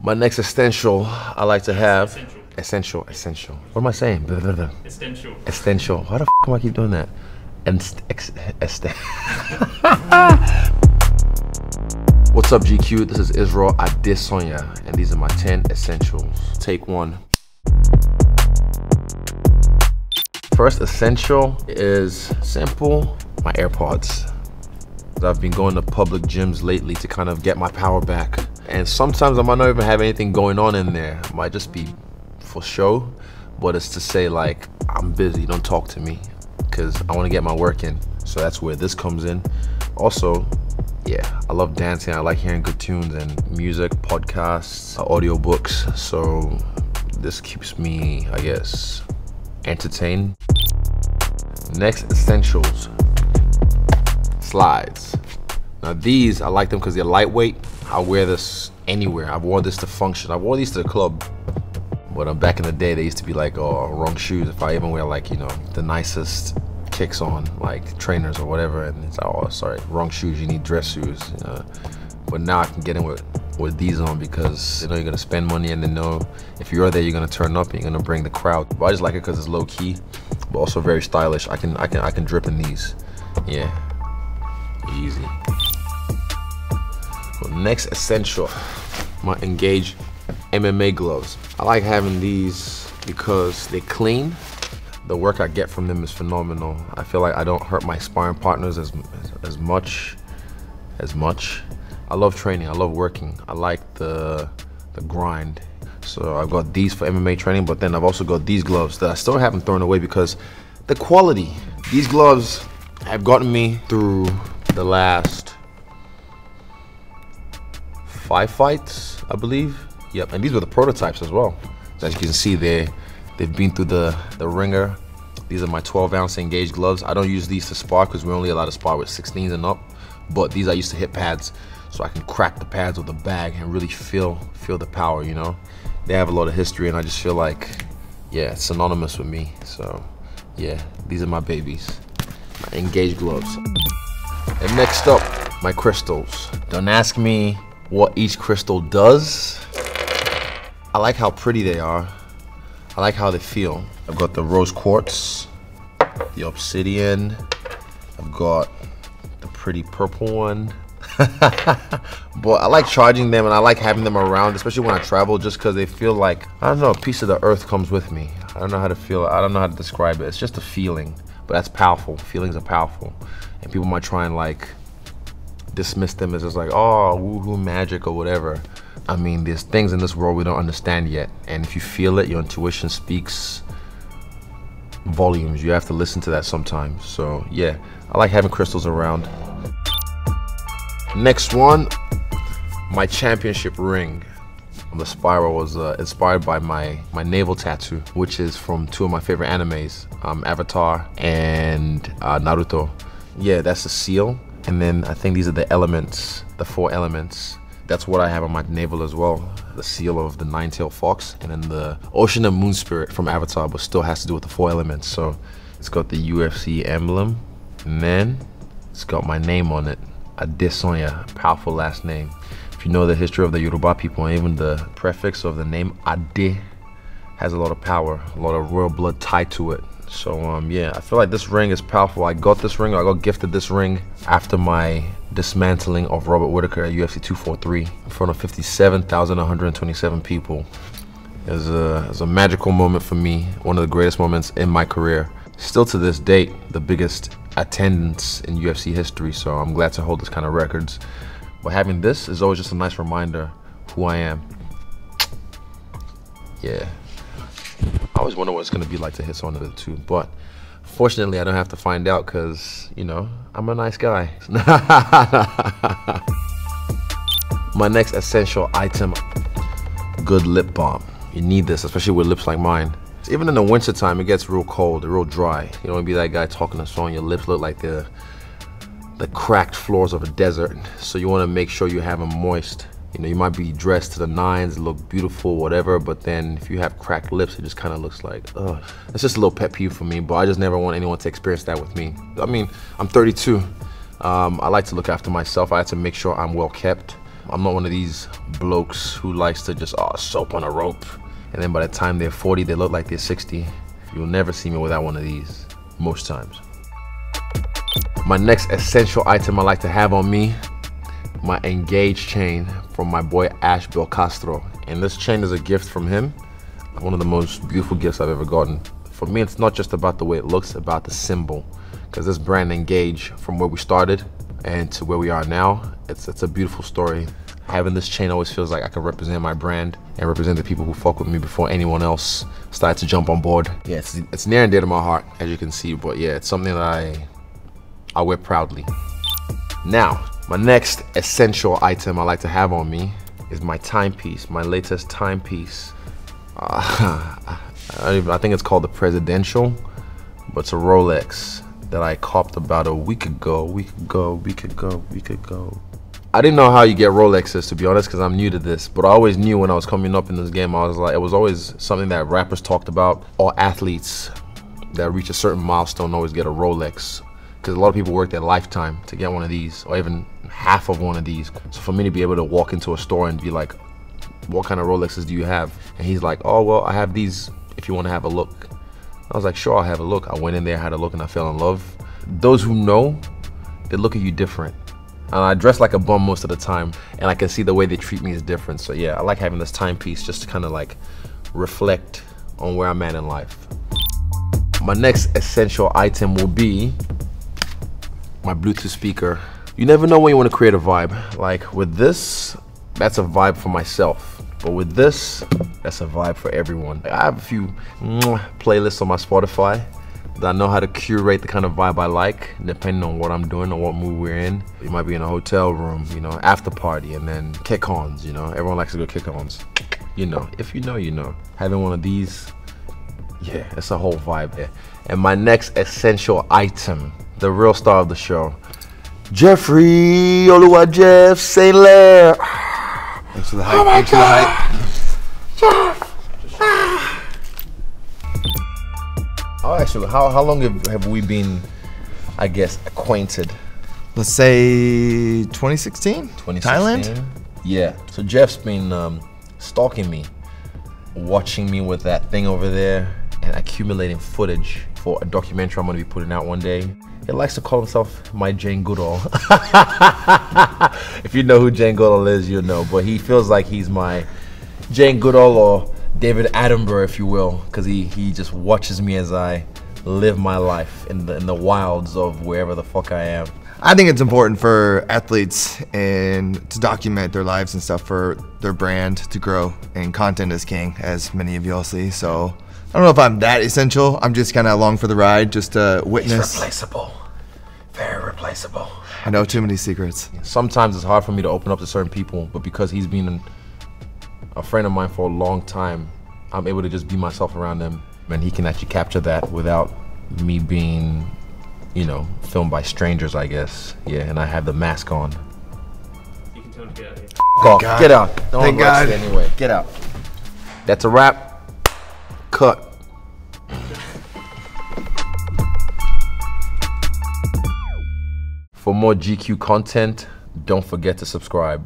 My next essential I like to have. Essential. What am I saying? Essential. Why the f am I keep doing that? What's up, GQ? This is Israel Adesanya, and these are my 10 essentials. Take one. First essential is simple, my AirPods. I've been going to public gyms lately to kind of get my power back. And sometimes I might not even have anything going on in there. It might just be for show, but it's to say like, I'm busy, don't talk to me, because I want to get my work in. So that's where this comes in. Also, yeah, I love dancing. I like hearing good tunes and music, podcasts, audiobooks. So this keeps me, I guess, entertained. Next essentials, slides. Now these, I like them because they're lightweight. I wear this anywhere. I've worn this to function. I wore these to the club. But back in the day, they used to be like, oh, wrong shoes. If I even wear like, you know, the nicest kicks on, like trainers or whatever, and it's, oh, sorry, wrong shoes, you need dress shoes. But now I can get in with these on because you know you're gonna spend money and then know if you're there, you're gonna turn up and you're gonna bring the crowd. But I just like it because it's low key, but also very stylish. I can drip in these. Yeah, easy. Well, next essential, my ENGAGE MMA gloves. I like having these because they're clean. The work I get from them is phenomenal. I feel like I don't hurt my sparring partners as much. I love training, I love working. I like the grind. So I've got these for MMA training, but then I've also got these gloves that I still haven't thrown away because the quality. These gloves have gotten me through the last 5 fights, I believe. Yep, and these were the prototypes as well. So as you can see, they've been through the ringer. These are my 12-ounce ENGAGE gloves. I don't use these to spar because we're only allowed to spar with 16s and up. But these I used to hit pads, so I can crack the pads with a bag and really feel the power, you know? They have a lot of history, and I just feel like, yeah, it's synonymous with me. So, yeah, these are my babies, my ENGAGE gloves. And next up, my crystals. Don't ask me what each crystal does. I like how pretty they are. I like how they feel. I've got the rose quartz, the obsidian. I've got the pretty purple one. But I like charging them and I like having them around, especially when I travel, just because they feel like, I don't know, a piece of the earth comes with me. I don't know how to feel it. I don't know how to describe it. It's just a feeling, but that's powerful. Feelings are powerful. And people might try and like dismiss them as just like, oh, woohoo magic or whatever. I mean, there's things in this world we don't understand yet. And if you feel it, your intuition speaks volumes. You have to listen to that sometimes. So yeah, I like having crystals around. Next one, my championship ring. The spiral was inspired by my navel tattoo, which is from 2 of my favorite animes, Avatar and Naruto. Yeah, that's the seal. And then I think these are the elements, the 4 elements. That's what I have on my navel as well. The seal of the 9-tailed fox, and then the ocean and moon spirit from Avatar, but still has to do with the 4 elements. So it's got the UFC emblem, and then it's got my name on it, Adesanya, powerful last name. If you know the history of the Yoruba people, and even the prefix of the name Ade has a lot of power, a lot of royal blood tied to it. So yeah, I feel like this ring is powerful. I got this ring, I got gifted this ring after my dismantling of Robert Whittaker at UFC 243 in front of 57,127 people. It was a magical moment for me, one of the greatest moments in my career. Still to this date, the biggest attendance in UFC history, so I'm glad to hold this kind of records. But having this is always just a nice reminder who I am. Yeah. I always wonder what it's gonna be like to hit someone with it too, but fortunately I don't have to find out because, you know, I'm a nice guy. My next essential item, good lip balm. You need this, especially with lips like mine. Even in the winter time, it gets real cold, real dry. You don't wanna be that guy talking to someone, your lips look like the cracked floors of a desert. So you wanna make sure you have them moist. You know, you might be dressed to the nines, look beautiful, whatever, but then if you have cracked lips, it just kind of looks like, ugh. It's just a little pet peeve for me, but I just never want anyone to experience that with me. I mean, I'm 32. I like to look after myself. I have to make sure I'm well kept. I'm not one of these blokes who likes to just soap on a rope, and then by the time they're 40, they look like they're 60. You'll never see me without one of these, most times. My next essential item I like to have on me, my ENGAGE chain from my boy Ash Bill Castro. And this chain is a gift from him. One of the most beautiful gifts I've ever gotten. For me, it's not just about the way it looks, it's about the symbol. Because this brand ENGAGE, from where we started and to where we are now, it's a beautiful story. Having this chain always feels like I can represent my brand and represent the people who fuck with me before anyone else started to jump on board. Yeah, it's near and dear to my heart, as you can see, but yeah, it's something that I wear proudly. Now, my next essential item I like to have on me is my timepiece, my latest timepiece. I think it's called the Presidential, but it's a Rolex that I copped about a week ago. I didn't know how you get Rolexes, to be honest, because I'm new to this, but I always knew when I was coming up in this game, I was like, it was always something that rappers talked about, or athletes that reach a certain milestone always get a Rolex, because a lot of people work their lifetime to get one of these, or even half of one of these. So for me to be able to walk into a store and be like, what kind of Rolexes do you have? And he's like, oh, well, I have these if you want to have a look. I was like, sure, I'll have a look. I went in there, had a look, and I fell in love. Those who know, they look at you different. And I dress like a bum most of the time, and I can see the way they treat me is different. So yeah, I like having this timepiece just to kind of like reflect on where I'm at in life. My next essential item will be my Bluetooth speaker. You never know when you want to create a vibe. Like with this, that's a vibe for myself. But with this, that's a vibe for everyone. I have a few playlists on my Spotify that I know how to curate the kind of vibe I like, depending on what I'm doing or what mood we're in. You might be in a hotel room, you know, after party, and then kick-ons, you know. Everyone likes to go kick-ons. You know, if you know, you know. Having one of these, yeah, it's a whole vibe there. And my next essential item, the real star of the show, Jeffree, Oruwa Jeff, Sein Lair. Thanks for the hype. Thanks for the hype. Oh, actually, how long have we been, I guess, acquainted? Let's say 2016? 2016? Thailand? Yeah. So Jeff's been stalking me, watching me with that thing over there, and accumulating footage for a documentary I'm going to be putting out one day. He likes to call himself my Jane Goodall. If you know who Jane Goodall is, you'll know. But he feels like he's my Jane Goodall or David Attenborough, if you will, because he just watches me as I live my life in the wilds of wherever the fuck I am. I think it's important for athletes and to document their lives and stuff for their brand to grow, and content is king, as many of y'all see. So I don't know if I'm that essential. I'm just kind of along for the ride, just to witness. He's replaceable. Very replaceable. I know too many secrets. Sometimes it's hard for me to open up to certain people, but because he's been a friend of mine for a long time, I'm able to just be myself around him, and he can actually capture that without me being, you know, filmed by strangers, I guess. Yeah, and I have the mask on. You can tell him to get out of here. Off. Get out. Don't Thank God. Anyway, get out. That's a wrap. Cut. For more GQ content, don't forget to subscribe.